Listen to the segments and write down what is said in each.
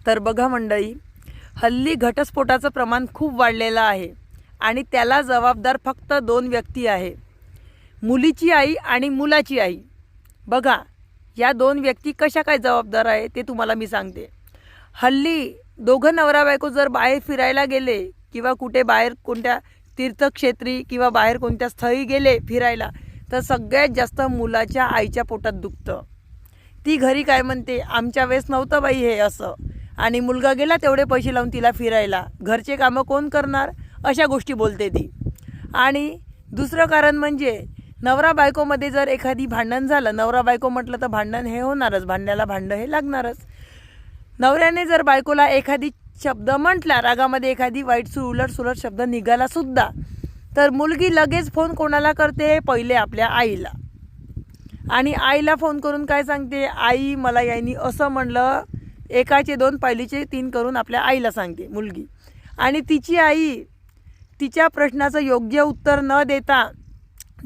तर बघा मंडळी, हल्ली घटस्फोटाचं प्रमाण खूप वाढलेलं आहे आणि त्याला जबाबदार फक्त 2 व्यक्ती आहे, मुलीची आई आणि मुलाची आई. बघा, या 2 व्यक्ती कशा काय जबाबदार आहे ते तुम्हाला मी सांगते. हल्ली दोघं नवरा बायको जर बाहेर फिरायला गेले किंवा कुठे बाहेर कोणत्या तीर्थक्षेत्री किंवा बाहेर कोणत्या स्थळी गेले फिरायला, तर सगळ्यात जास्त मुलाच्या आईच्या पोटात दुखतं. ती घरी काय म्हणते, आमच्या वेळेस नव्हतं बाई हे असं, आणि मुलगा गेला तेवढे पैसे लावून तिला फिरायला, घरचे कामं कोण करणार, अशा गोष्टी बोलते ती. आणि दुसरं कारण म्हणजे नवरा बायकोमध्ये जर एखादी भांडण झालं, नवरा बायको म्हटलं तर भांडण हे होणारच, भांड्याला भांडं हे लागणारच. नवऱ्याने जर बायकोला एखादी शब्द म्हटला, रागामध्ये एखादी वाईट उलट सुलट शब्द निघाला सुद्धा, तर मुलगी लगेच फोन कोणाला करते, पहिले आपल्या आईला. आणि आईला फोन करून काय सांगते, आई मला यायनी असं म्हणलं, एकाचे 2 पहिलीचे 3 करून आपल्या आईला सांगते मुलगी. आणि तिची आई तिच्या प्रश्नाचं योग्य उत्तर न देता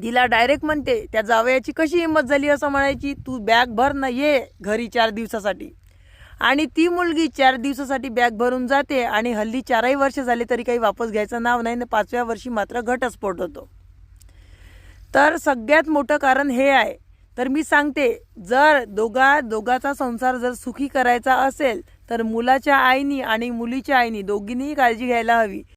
तिला डायरेक्ट म्हणते, त्या जावयाची कशी हिंमत झाली असं म्हणायची, तू बॅग भर न ये घरी 4 दिवसासाठी. आणि ती मुलगी 4 दिवसासाठी बॅग भरून जाते आणि हल्ली 4ही वर्ष झाले तरी काही वापस घ्यायचं नाव नाही, 5व्या वर्षी मात्र घटस्फोट होतो. तर सगळ्यात मोठं कारण हे आहे. तर मी सांगते, जर दोघाचा संसार जर सुखी करायचा असेल तर मुलाच्या आईनी आणि मुलीच्या आईनी दोघींनीही काळजी घ्यायला हवी.